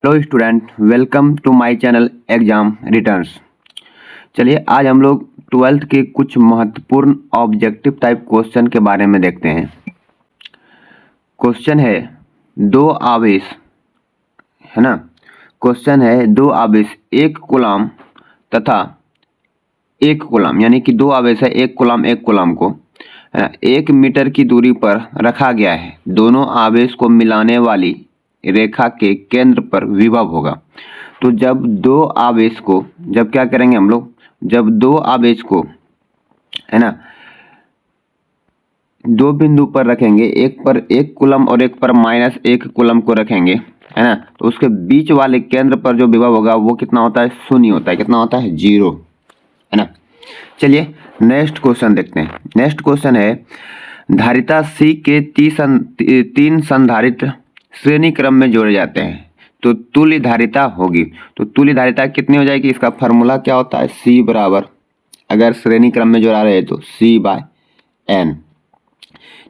Hello student, welcome to my channel exam returns. चलिए आज हम लोग 12th के कुछ महत्वपूर्ण ऑब्जेक्टिव टाइप क्वेश्चन के बारे में देखते हैं। क्वेश्चन है दो आवेश, है ना। क्वेश्चन है दो आवेश एक कूलम तथा एक कूलम, यानी कि दो आवेश है एक कूलम को 1 मीटर की दूरी पर रखा गया है। दोनों आवेश को मिलाने वाली रेखा के केंद्र पर विभव होगा। तो जब दो आवेश को क्या करेंगे हम लोग, जब दो आवेश को, है ना, दो बिंदु पर रखेंगे, एक पर 1 कूलम और एक पर -1 कूलम को रखेंगे, है ना, तो उसके बीच वाले केंद्र पर जो विभव होगा वो कितना होता है, शून्य होता है। कितना होता है, 0, है ना। चलिए नेक्स्ट क्वेश्चन देखते हैं। नेक्स्ट क्वेश्चन है धारिता C के 3 संधारित्र श्रेणी क्रम में जोड़े जाते हैं तो तुल्य धारिता होगी। तो तुल्य धारिता कितनी हो जाएगी, इसका फॉर्मूला क्या होता है, C बराबर, अगर श्रेणी क्रम में जोड़ा रहे तो C/N।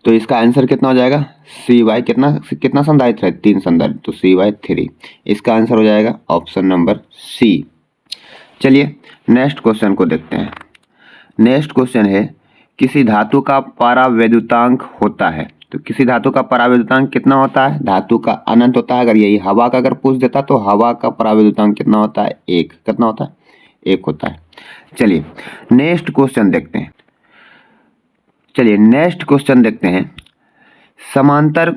तो इसका आंसर कितना हो जाएगा, C/ कितना संधारित्र है, 3 संधारित्र, तो C/3। इसका आंसर हो जाएगा ऑप्शन नंबर C। चलिए नेक्स्ट क्वेश्चन को देखते हैं। नेक्स्ट क्वेश्चन है किसी धातु का परावैद्युतांक होता है। तो किसी धातु का परावैद्युतांक कितना होता है, धातु का अनंत होता है। अगर यही हवा का अगर पूछ देता तो हवा का परावैद्युतांक कितना होता है, 1। कितना होता है, 1 होता है। चलिए नेक्स्ट क्वेश्चन देखते हैं। समांतर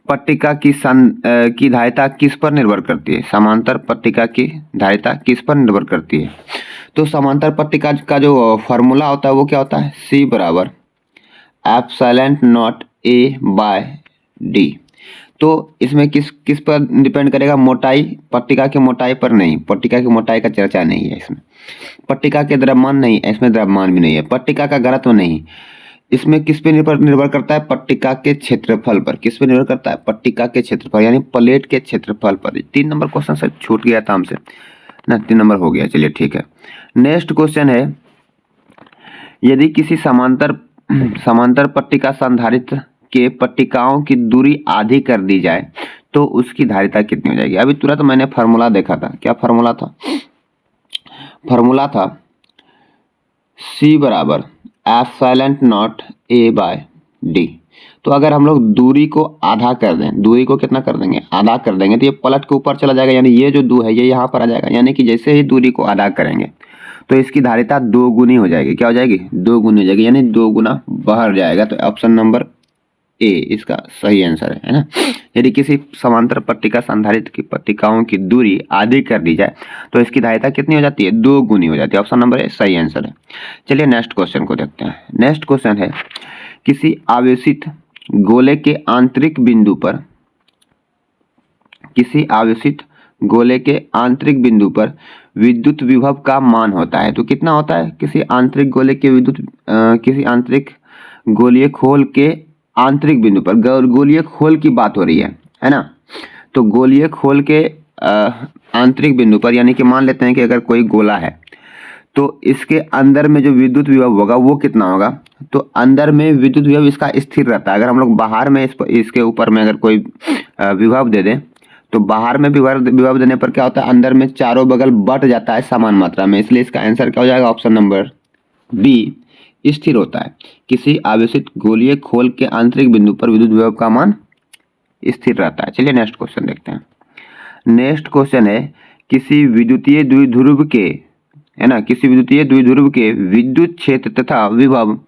पट्टिका की धारिता किस पर निर्भर करती है। समांतर पट्टिका की धारिता किस पर निर्भर करती है। तो समांतर पट्टिका का जो फॉर्मूला होता है वो क्या होता है, C बराबर ε0A/d। तो इसमें किस पर डिपेंड करेगा, मोटाई, पट्टिका की मोटाई पर नहीं। पट्टिका की मोटाई का चर्चा नहीं है इसमें। पट्टिका के द्रव्यमान नहीं, इसमें द्रव्यमान भी नहीं है। पट्टिका का घनत्व नहीं, इसमें किस पे निर्भर करता है, पट्टिका के क्षेत्रफल पर। किस पे निर्भर करता है, पट्टिका के क्षेत्रफल, यानी प्लेट के क्षेत्रफल पर। 3 नंबर क्वेश्चन से छूट गया था हमसे ना, 3 नंबर हो गया। चलिए ठीक है। नेक्स्ट क्वेश्चन है यदि किसी समांतर पट्टिका संधारित्र के पट्टिकाओं की दूरी आधी कर दी जाए तो उसकी धारिता कितनी हो जाएगी। अभी तुरंत मैंने फार्मूला देखा था, क्या फार्मूला था, फार्मूला था C बराबर ε0A/d। तो अगर हम लोग दूरी को आधा कर दें, दूरी को कितना कर देंगे, आधा कर देंगे, तो ये पलट के ऊपर चला जाएगा, यानी ये जो 2 है ये यहाँ पर आ जाएगा। यानी कि जैसे ही दूरी को आधा करेंगे तो इसकी धारिता 2 गुनी हो जाएगी। क्या हो जाएगी, 2 गुनी हो जाएगी, यानी 2 गुना बाहर जाएगा। तो ऑप्शन नंबर A इसका सही आंसर है ना। यदि किसी समांतर पट्टिका संधारित्र की पट्टिकाओं की दूरी आधी कर दी जाए तो इसकी धारिता कितनी हो जाती है, 2 गुनी हो जाती है। ऑप्शन नंबर A सही आंसर है। चलिए नेक्स्ट क्वेश्चन को देखते हैं। नेक्स्ट क्वेश्चन है किसी आवेशित गोले के आंतरिक बिंदु पर, किसी आवेशित गोले के आंतरिक बिंदु पर विद्युत विभव का मान होता है। तो कितना होता है, किसी आंतरिक गोले के किसी आंतरिक गोलीय खोल के आंतरिक बिंदु पर, गोलीय खोल की बात हो रही है ना। तो गोलीय खोल के आंतरिक बिंदु पर, यानी कि मान लेते हैं कि अगर कोई गोला है तो इसके अंदर में जो विद्युत विभव होगा वो कितना होगा। तो अंदर में विद्युत विभव इसका स्थिर रहता है। अगर हम लोग बाहर में इसके ऊपर में अगर कोई विभव दे दें तो बाहर में विभव देने पर क्या होता है, अंदर में चारों बगल बट जाता है समान मात्रा में। इसलिए इसका आंसर क्या हो जाएगा, ऑप्शन नंबर B स्थिर होता है। किसी आवेशित गोलीय खोल के आंतरिक बिंदु पर विद्युत विभव का मान स्थिर रहता है। चलिए नेक्स्ट क्वेश्चन देखते हैं। नेक्स्ट क्वेश्चन है किसी विद्युतीय द्विध्रुव के, है ना, किसी विद्युतीय द्विध्रुव के विद्युत क्षेत्र तथा विभव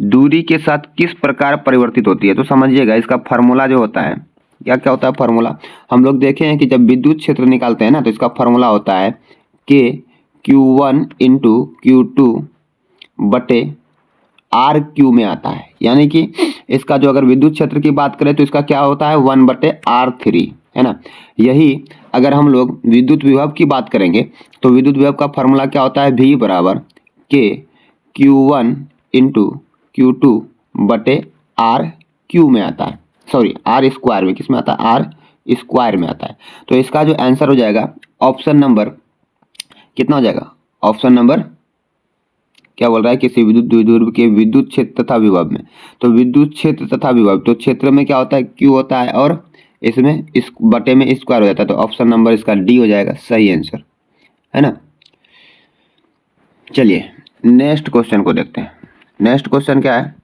दूरी के साथ किस प्रकार परिवर्तित होती है। तो समझिएगा इसका फार्मूला जो होता है, क्या क्या होता है फार्मूला, हम लोग देखे हैं कि जब विद्युत क्षेत्र निकालते हैं ना तो इसका फार्मूला होता है K Q1 × Q2 बटे RQ में आता है। यानी कि इसका जो अगर विद्युत क्षेत्र की बात करें तो इसका क्या होता है, 1/R3, है ना। यही अगर हम लोग विद्युत विभव की बात करेंगे तो विद्युत विभव का फार्मूला क्या होता है, V बराबर K Q1 × Q2 बटे RQ में आता है, सॉरी R स्क्वायर में, किस में आता है, R स्क्वायर में आता है। तो इसका जो आंसर हो जाएगा ऑप्शन नंबर कितना हो जाएगा, ऑप्शन नंबर क्या बोल रहा है, किसी विद्युत द्विध्रुव के विद्युत क्षेत्र तथा विभव में। तो विद्युत क्षेत्र तथा विभव, तो क्षेत्र में क्या होता है, Q होता है और इसमें इस बटे में स्क्वायर हो जाता है, तो ऑप्शन नंबर इसका डी हो जाएगा सही आंसर, है ना। चलिए नेक्स्ट क्वेश्चन को देखते हैं। नेक्स्ट क्वेश्चन क्या है,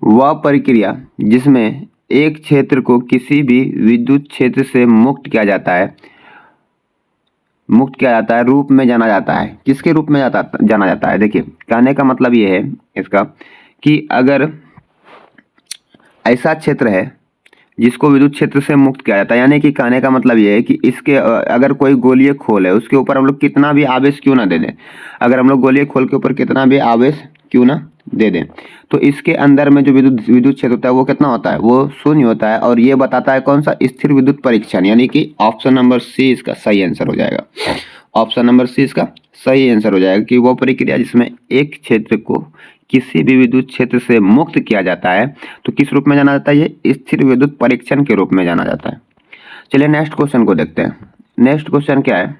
वह प्रक्रिया जिसमें एक क्षेत्र को किसी भी विद्युत क्षेत्र से मुक्त किया जाता है रूप में जाना जाता है। किसके रूप में जाना जाता है? देखिए कहने का मतलब ये है इसका कि अगर ऐसा क्षेत्र है जिसको विद्युत क्षेत्र से मुक्त किया जाता है, यानी कि कहने का मतलब ये है कि इसके अगर कोई गोलीय खोल है उसके ऊपर हम लोग कितना भी आवेश क्यों ना दे दें, अगर हम लोग गोलीय खोल के ऊपर कितना भी आवेश क्यों ना दे दें, तो इसके अंदर में जो विद्युत क्षेत्र होता है वो कितना होता है, वो शून्य होता है। और ये बताता है कौन सा, स्थिर विद्युत परीक्षण, यानी कि ऑप्शन नंबर सी इसका सही आंसर हो जाएगा। ऑप्शन नंबर सी इसका सही आंसर हो जाएगा कि वो प्रक्रिया जिसमें एक क्षेत्र को किसी भी विद्युत क्षेत्र से मुक्त किया जाता है, तो किस रूप में जाना जाता है, ये स्थिर विद्युत परीक्षण के रूप में जाना जाता है। चलिए नेक्स्ट क्वेश्चन को देखते हैं। नेक्स्ट क्वेश्चन क्या है,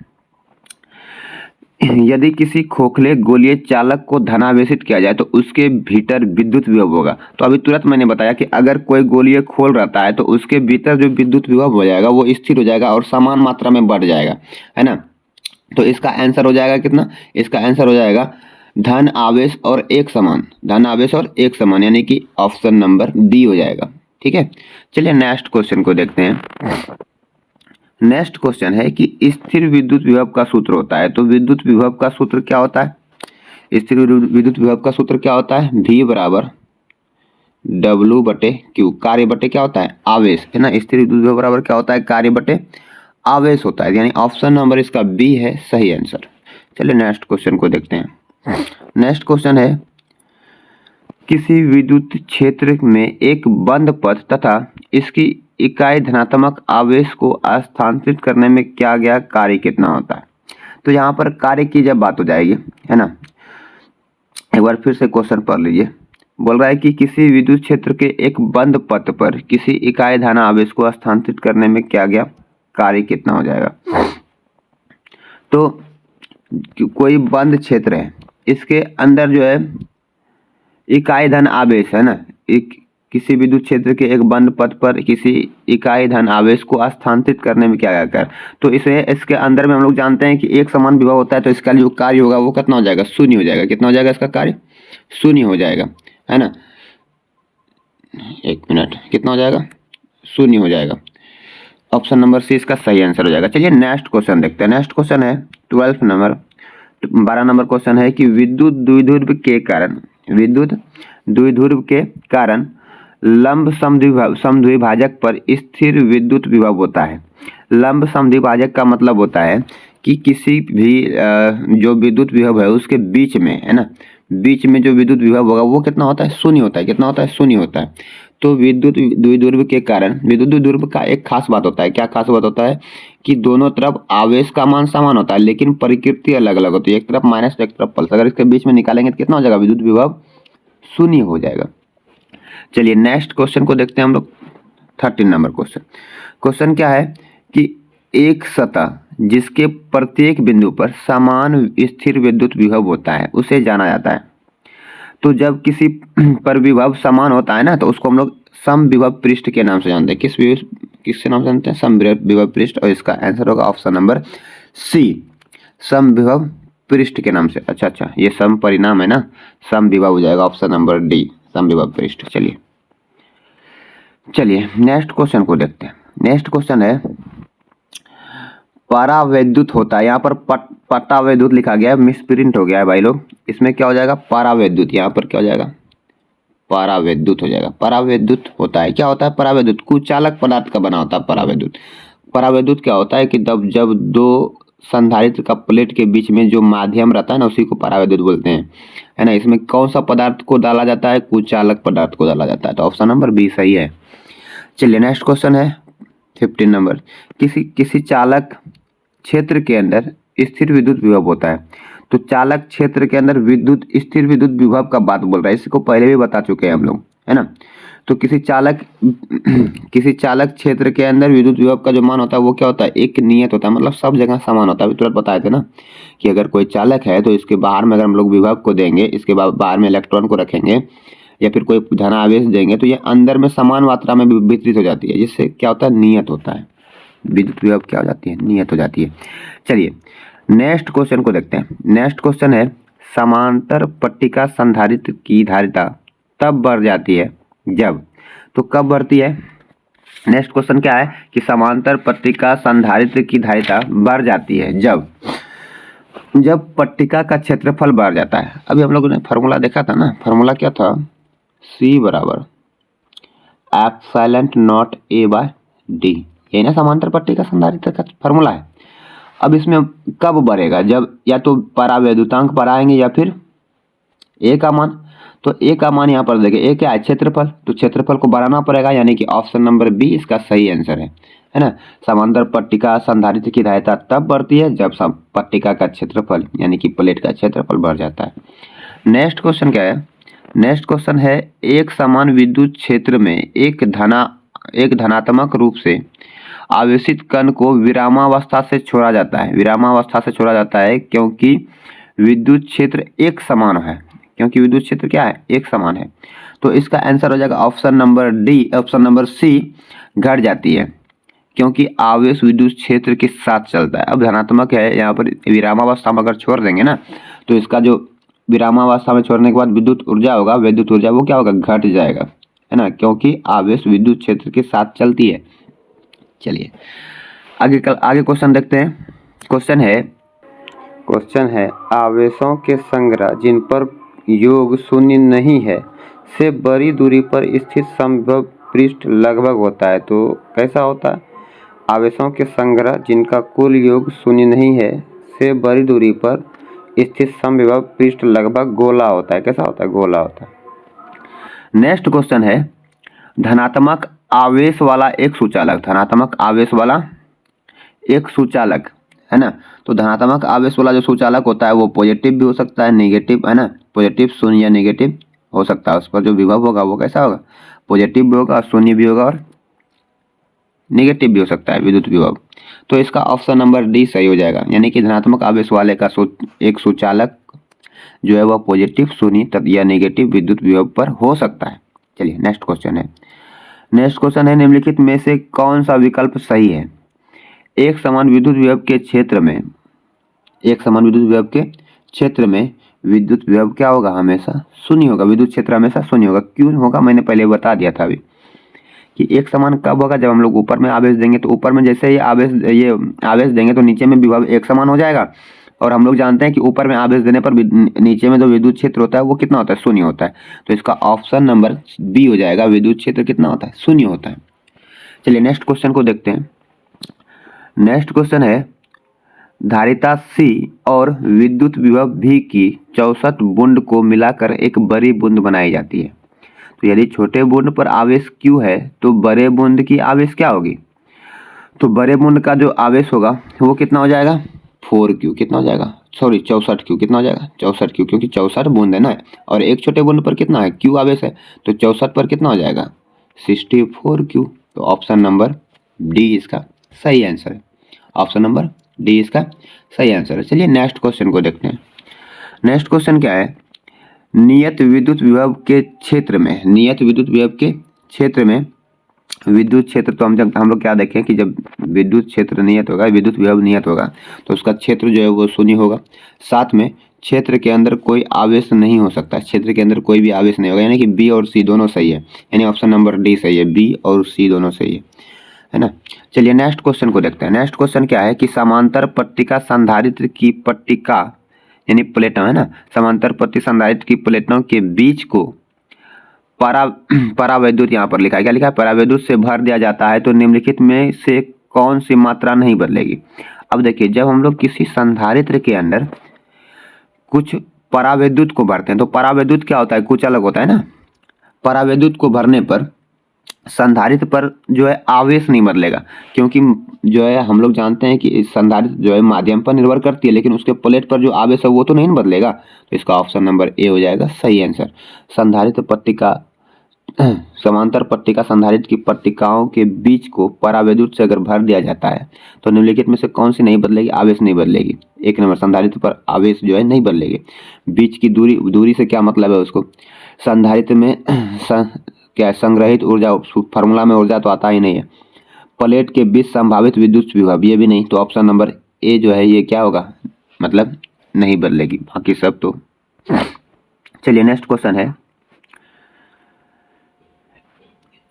यदि किसी खोखले गोलीय चालक को धनावेशित किया जाए तो उसके भीतर विद्युत विभव होगा। तो अभी तुरंत मैंने बताया कि अगर कोई गोलीय खोल रहता है तो उसके भीतर जो विद्युत विभव हो जाएगा वो स्थिर हो जाएगा और समान मात्रा में बढ़ जाएगा, है ना। तो इसका आंसर हो जाएगा कितना, इसका आंसर हो जाएगा धन आवेश और एक समान, धन आवेश और एक समान, यानी कि ऑप्शन नंबर डी हो जाएगा। ठीक है, चलिए नेक्स्ट क्वेश्चन को देखते हैं। नेक्स्ट क्वेश्चन है कि स्थिर विद्युत विभव का सूत्र होता है, तो विद्युत विभव का सूत्र क्या होता है, स्थिर विद्युत विभव का सूत्र क्या होता है, V बराबर W बटे Q, कार्य बटे क्या होता है, आवेश, है ना। स्थिर विद्युत विभव बराबर क्या होता है, कार्य बटे आवेश होता है, यानी ऑप्शन नंबर इसका बी है सही आंसर। चलिए नेक्स्ट क्वेश्चन को देखते हैं। नेक्स्ट क्वेश्चन है, किसी विद्युत क्षेत्र में एक बंद पथ तथा इसकी इकाई धनात्मक आवेश को स्थानांतरित करने में किया गया कार्य कितना होता है। तो यहाँ पर कार्य की जब बात हो जाएगी, है ना, एक बार फिर से क्वेश्चन पढ़ लीजिए। बोल रहा है कि किसी विद्युत क्षेत्र के एक बंद पथ पर किसी इकाई धन आवेश को स्थानांतरित करने में किया गया कार्य कितना हो जाएगा। तो कोई बंद क्षेत्र है, इसके अंदर जो है इकाई धन आवेश, है ना, किसी विद्युत क्षेत्र के एक बंद पथ पर किसी इकाई धन आवेश को स्थानांतरित करने में क्या गया कार्य। तो इसके अंदर में हम लोग जानते हैं कि एक समान विभव होता है, तो इसका जो कार्य होगा वो कितना हो जाएगा, शून्य हो जाएगा। कितना हो जाएगा इसका कार्य, शून्य हो जाएगा, है ना। एक मिनट, कितना हो जाएगा, शून्य हो जाएगा। ऑप्शन नंबर सी इसका सही आंसर हो जाएगा। चलिए नेक्स्ट क्वेश्चन देखते हैं। नेक्स्ट क्वेश्चन है 12 नंबर क्वेश्चन है कि विद्युत द्विध्रुव के कारण लंब समद्विभाजक पर स्थिर विद्युत विभव होता है। लंब समद्विभाजक का मतलब होता है कि किसी भी जो विद्युत विभव है उसके बीच में, है ना, बीच में जो विद्युत विभव होगा वो कितना होता है, शून्य होता है। कितना होता है, शून्य होता है। तो विद्युत द्विध्रुव के कारण विद्युत द्विध्रुव का एक खास बात होता है, क्या खास बात होता है कि दोनों तरफ आवेश का मान समान होता है लेकिन प्रकृति अलग अलग होती है, एक तरफ माइनस एक तरफ प्लस। अगर इसके बीच में निकालेंगे तो कितना हो जाएगा, विद्युत विभव शून्य हो जाएगा। चलिए नेक्स्ट क्वेश्चन को देखते हैं हम लोग। 13 नंबर क्वेश्चन क्या है कि एक सतह जिसके प्रत्येक बिंदु पर समान स्थिर विद्युत विभव होता है उसे जाना जाता है। तो जब किसी पर विभव समान होता है ना, तो उसको हम लोग समविभव पृष्ठ के नाम से जानते हैं। किसके नाम से जानते हैं, समविभव पृष्ठ। और इसका आंसर होगा ऑप्शन नंबर सी, समविभव पृष्ठ के नाम से। अच्छा, ये सम परिणाम है ना, समविभव हो जाएगा ऑप्शन नंबर डी, समविभव पृष्ठ। चलिए नेक्स्ट क्वेश्चन को देखते हैं। नेक्स्ट क्वेश्चन है परावैद्युत होता है, यहाँ पर पटावैद्युत लिखा गया है, मिसप्रिंट हो गया है भाई लोग। इसमें क्या हो जाएगा, परावैद्युत, यहाँ पर क्या हो जाएगा, परावैद्युत हो जाएगा। परावैद्युत होता है, क्या होता है परावैद्युत, कुचालक पदार्थ का बना होता है परावैद्युत। परावैद्युत क्या होता है कि जब दो संधारित्र का प्लेट के बीच में जो माध्यम रहता है ना, उसी को परावैद्युत बोलते हैं, है ना। इसमें कौन सा पदार्थ को डाला जाता है, कुचालक पदार्थ को डाला जाता है। तो ऑप्शन नंबर बी सही है। चलिए नेक्स्ट क्वेश्चन है 15 नंबर, किसी चालक क्षेत्र के अंदर स्थिर विद्युत विभव होता है। तो चालक क्षेत्र के अंदर स्थिर विद्युत विभव का बात बोल रहा है, इसको पहले भी बता चुके हैं हम लोग, है ना। तो किसी चालक क्षेत्र के अंदर विद्युत विभव का जो मान होता है वो क्या होता है, एक नियत होता है, मतलब सब जगह समान होता है। अभी तुरंत बताए थे ना कि अगर कोई चालक है तो इसके बाहर में अगर हम लोग विभव को देंगे, इसके बाहर में इलेक्ट्रॉन को रखेंगे, या फिर कोई धन आवेश देंगे तो ये अंदर में समान मात्रा में वितरित हो जाती है, जिससे क्या होता है, नियत होता है। विद्युत विभव क्या हो जाती है, नियत हो जाती है। चलिए नेक्स्ट क्वेश्चन को देखते हैं। नेक्स्ट क्वेश्चन है समांतर पट्टिका संधारित्र की धारिता तब बढ़ जाती है जब, तो कब बढ़ती है। नेक्स्ट क्वेश्चन क्या है कि समांतर पट्टिका संधारित्र की धारिता बढ़ जाती है जब पट्टिका का क्षेत्रफल बढ़ जाता है। अभी हम लोगों ने फार्मूला देखा था ना, फार्मूला क्या था, C बराबर epsilon naught A by D, यही ना समांतर पट्टिका संधारित्र का फार्मूला है। अब इसमें कब बढ़ेगा, जब या तो परावैद्युतांक पर आएंगे या फिर A का मान। तो A का मान यहाँ पर देखिए, A क्या है, क्षेत्रफल, तो क्षेत्रफल को बढ़ाना पड़ेगा, यानी कि ऑप्शन नंबर बी इसका सही आंसर है ना। समांतर पट्टिका संधारित्र की धारिता तब बढ़ती है जब पट्टिका का क्षेत्रफल यानी कि प्लेट का क्षेत्रफल बढ़ जाता है। नेक्स्ट क्वेश्चन क्या है, नेक्स्ट क्वेश्चन है एक समान विद्युत क्षेत्र में एक धनात्मक रूप से आवेशित कण को विरामावस्था से छोड़ा जाता है। विरामावस्था से छोड़ा जाता है क्योंकि विद्युत क्षेत्र एक समान है, क्योंकि विद्युत क्षेत्र क्या है, एक समान है। तो इसका आंसर हो जाएगा option number D, option number C घट जाती है क्योंकि आवेश विद्युत क्षेत्र के साथ चलता है। अब धनात्मक है, यहाँ पर विरामावस्था में अगर छोड़ देंगे ना तो इसका जो विरामावस्था में छोड़ने के बाद विद्युत ऊर्जा होगा, विद्युत ऊर्जा वो क्या होगा, घट जाएगा, है ना, क्योंकि आवेश विद्युत क्षेत्र के साथ चलती है। चलिए आगे क्वेश्चन देखते हैं। क्वेश्चन है आवेशों के संग्रह जिन पर योग शून्य नहीं है से बड़ी दूरी पर स्थित समविभव पृष्ठ लगभग होता है। तो कैसा होता है, आवेशों के संग्रह जिनका कुल योग शून्य नहीं है से बड़ी दूरी पर स्थित समविभव पृष्ठ लगभग गोला होता है। कैसा होता है, गोला होता है। नेक्स्ट क्वेश्चन है धनात्मक आवेश वाला एक सूचालक, धनात्मक आवेश वाला एक सूचालक, है ना। तो धनात्मक आवेश वाला जो सूचालक होता है वो पॉजिटिव भी हो सकता है, नेगेटिव, है ना, पॉजिटिव शून्य या नेगेटिव हो सकता है। उस पर जो विभव होगा वो कैसा होगा, पॉजिटिव भी होगा, शून्य भी होगा और नेगेटिव भी हो सकता है विद्युत विभव। तो इसका ऑप्शन नंबर डी सही हो जाएगा, यानी कि धनात्मक आवेश वाले का एक सूचालक जो है वह पॉजिटिव, शून्य या नेगेटिव विद्युत विभव पर हो सकता है। चलिए नेक्स्ट क्वेश्चन है निम्नलिखित में से कौन सा विकल्प सही है। एक समान विद्युत विभव के क्षेत्र में विद्युत विभव क्या होगा, हमेशा शून्य होगा, विद्युत क्षेत्र हमेशा शून्य होगा। क्यों होगा, मैंने पहले बता दिया था अभी कि एक समान कब होगा, जब हम लोग ऊपर में आवेश देंगे तो ऊपर में जैसे ये आवेश देंगे तो नीचे में विभव एक समान हो जाएगा। और हम लोग जानते हैं कि ऊपर में आवेश देने पर नीचे में जो विद्युत क्षेत्र होता है वो कितना होता है, शून्य होता है। तो इसका ऑप्शन नंबर बी हो जाएगा, विद्युत क्षेत्र कितना होता है, शून्य होता है। चलिए नेक्स्ट क्वेश्चन को देखते हैं। नेक्स्ट क्वेश्चन है धारिता C और विद्युत विभव V की 64 बूंद को मिलाकर एक बड़ी बूंद बनाई जाती है। तो यदि छोटे बूंद पर आवेश Q है तो बड़े बूंद की आवेश क्या होगी, तो बड़े बूंद का जो आवेश होगा वो कितना हो जाएगा, 4Q, कितना हो जाएगा, सॉरी 64Q, कितना हो जाएगा, 64Q, क्योंकि 64 बूंद है ना, और एक छोटे बूंद पर कितना है, Q आवेश है, तो 64 पर कितना हो जाएगा, 64Q। तो ऑप्शन नंबर डी इसका सही आंसर है, ऑप्शन नंबर डी इसका सही आंसर है। चलिए नेक्स्ट क्वेश्चन को देखते हैं। नेक्स्ट क्वेश्चन क्या है, नियत विद्युत विभव के क्षेत्र में विद्युत क्षेत्र, तो हम लोग क्या देखें कि जब विद्युत क्षेत्र नियत होगा, विद्युत विभव नियत होगा तो उसका क्षेत्र जो है वो शून्य होगा। साथ में क्षेत्र के अंदर कोई आवेश नहीं हो सकता, क्षेत्र के अंदर कोई भी आवेश नहीं होगा, यानी कि बी और सी दोनों सही है, यानी ऑप्शन नंबर डी सही है, बी और सी दोनों सही है ना। चलिए नेक्स्ट क्वेश्चन को देखते हैं। नेक्स्ट क्वेश्चन क्या है कि समांतर पट्टिका संधारित्र की पट्टिका यानी प्लेटों, है ना, समांतर पट्टी संधारित्र की प्लेटों के बीच को परावैद्युत, यहाँ पर लिखा है, क्या लिखा है, परावैद्युत से भर दिया जाता है तो निम्नलिखित में से कौन सी मात्रा नहीं बदलेगी। अब देखिए जब हम लोग किसी संधारित्र के अंदर कुछ परावैद्युत को भरते हैं तो परावैद्युत क्या होता है, कुछ अलग होता है ना। परावैद्युत को भरने पर संधारित्र पर जो है आवेश नहीं बदलेगा, क्योंकि जो है हम लोग जानते हैं कि संधारित्र जो है माध्यम पर निर्भर करती है, लेकिन उसके प्लेट पर जो आवेश है वो तो नहीं बदलेगा। तो इसका ऑप्शन नंबर ए हो जाएगा सही आंसर। संधारित्र पट्टिका, समांतर पट्टिका संधारित्र की पट्टिकाओं के बीच को परावैद्युत से अगर भर दिया जाता है तो निम्नलिखित में से कौन सी नहीं बदलेगी, आवेश नहीं बदलेगी। एक नंबर संधारित्र पर आवेश जो है नहीं बदलेगी। बीच की दूरी से क्या मतलब है उसको, संधारित्र में क्या है, संग्रहित ऊर्जा, फार्मूला में ऊर्जा तो आता ही नहीं है। प्लेट के बीच संभावित विद्युत विभव, ये भी नहीं, तो ऑप्शन नंबर ए जो है ये क्या होगा, मतलब नहीं बदलेगी, बाकी सब तो। चलिए नेक्स्ट क्वेश्चन है,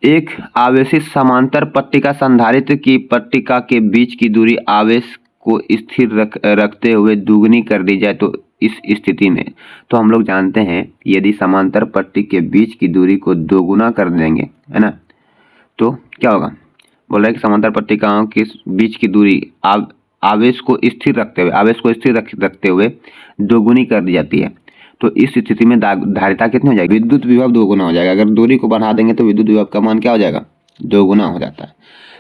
एक आवेशित समांतर पट्टिका संधारित्र की पट्टिका के बीच की दूरी आवेश को स्थिर रखते हुए दुगनी कर दी जाए तो इस स्थिति में, तो हम लोग जानते हैं यदि समांतर पट्टी के बीच की दूरी को दोगुना कर देंगे, है ना, तो क्या होगा, बोल रहा है कि समांतर पट्टिकाओं के बीच की दूरी आवेश को स्थिर रखते हुए दोगुनी कर दी जाती है, तो इस स्थिति में धारिता कितनी हो जाएगी, विद्युत विभव दोगुना हो जाएगा। अगर दूरी को बढ़ा देंगे तो विद्युत विभव का मान क्या हो जाएगा, दोगुना हो जाता है।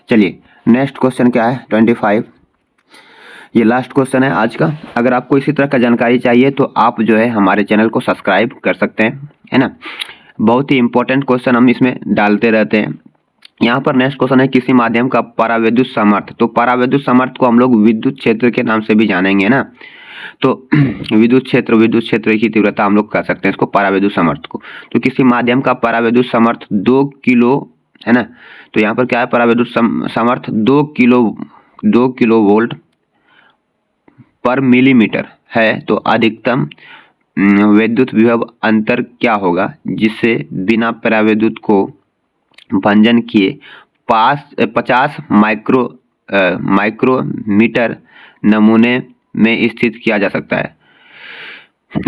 चलिए नेक्स्ट क्वेश्चन क्या है, 25, ये लास्ट क्वेश्चन है आज का। अगर आपको इसी तरह का जानकारी चाहिए तो आप जो है हमारे चैनल को सब्सक्राइब कर सकते हैं, है ना। बहुत ही इंपॉर्टेंट क्वेश्चन हम इसमें डालते रहते हैं। यहाँ पर नेक्स्ट क्वेश्चन है, किसी माध्यम का परावैद्युत सामर्थ्य, तो परावैद्युत सामर्थ्य को हम लोग विद्युत क्षेत्र के नाम से भी जानेंगे ना, तो विद्युत क्षेत्र की तीव्रता हम लोग कह सकते हैं इसको, परावैद्युत सामर्थ्य को। तो किसी माध्यम का परावैद्युत सामर्थ्य 2 किलो, है ना, तो यहाँ पर क्या है, परावैद्युत सामर्थ्य 2 किलो वोल्ट पर मिलीमीटर है, तो अधिकतम विद्युत विभव अंतर क्या होगा जिससे बिना परावैद्युत को भंजन किए 50 माइक्रोमीटर नमूने में स्थित किया जा सकता है,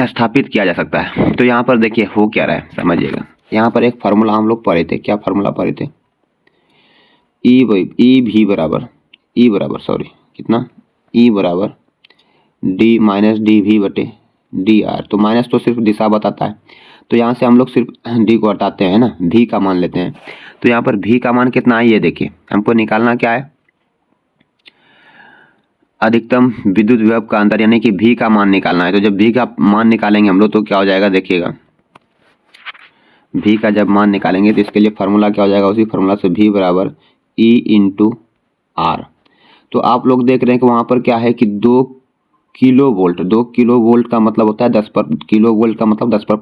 स्थापित किया जा सकता है। तो यहाँ पर देखिए हो क्या रहा है, समझिएगा। यहाँ पर एक फार्मूला हम लोग पढ़े थे, क्या फार्मूला पढ़े थे, ई बराबर कितना, ई बराबर डी माइनस डी वी बटे डी आर, तो माइनस तो सिर्फ दिशा बताता है, तो यहाँ से हम लोग सिर्फ डी को हटाते हैं ना, भी का मान लेते हैं। तो यहाँ पर भी का मान कितना है, ये देखिए हमको निकालना क्या है, अधिकतम विद्युत विभव का अंतर, यानी कि भी का मान निकालना है। तो जब भी का मान निकालेंगे हम लोग तो क्या हो जाएगा, देखिएगा भी का जब मान निकालेंगे तो इसके लिए फार्मूला क्या हो जाएगा, उसी फार्मूला से भी बराबर ई इंटू आर। तो आप लोग देख रहे हैं कि वहाँ पर क्या है कि 2 किलो वोल्ट का मतलब होता है 10 पर, किलो वोल्ट का मतलब 10 पर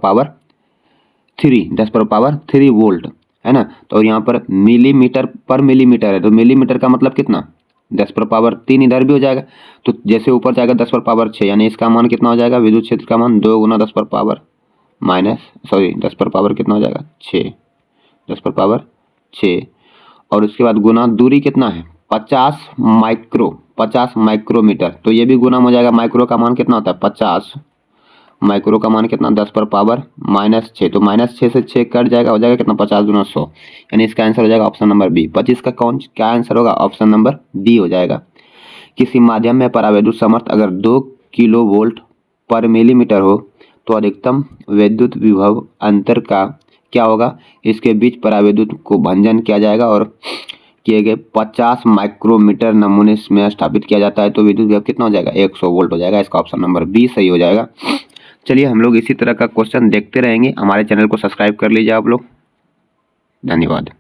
पावर 3 वोल्ट, है ना। तो यहाँ पर मिलीमीटर पर मिलीमीटर है, तो मिलीमीटर का मतलब कितना, 10 पर पावर 3, इधर भी हो जाएगा, तो जैसे ऊपर जाएगा 10 पर पावर 6, यानी इसका मान कितना हो जाएगा, विद्युत क्षेत्र का मान 2 गुना 10 पर पावर 10 पर पावर कितना हो जाएगा 6, 10 पर पावर 6, और उसके बाद गुना दूरी कितना है 50 माइक्रोमीटर, तो ये भी गुना हो जाएगा, माइक्रो का मान कितना होता है 50, माइक्रो का मान कितना 10 पर पावर -6, तो -6 से 6 कट जाएगा, हो जाएगा कितना 50 गुना 100, यानी इसका आंसर हो जाएगा ऑप्शन नंबर बी। 25 का क्या आंसर होगा, ऑप्शन नंबर डी हो जाएगा। किसी माध्यम में परावैद्युत सामर्थ्य अगर 2 किलो वोल्ट पर मिलीमीटर हो तो अधिकतम विद्युत विभव अंतर का क्या होगा, इसके बीच परावैद्युत को भंजन किया जाएगा और किए गए 50 माइक्रोमीटर नमूने में स्थापित किया जाता है, तो विद्युत विभव कितना हो जाएगा 100 वोल्ट हो जाएगा। इसका ऑप्शन नंबर बी सही हो जाएगा। चलिए हम लोग इसी तरह का क्वेश्चन देखते रहेंगे, हमारे चैनल को सब्सक्राइब कर लीजिए आप लोग, धन्यवाद।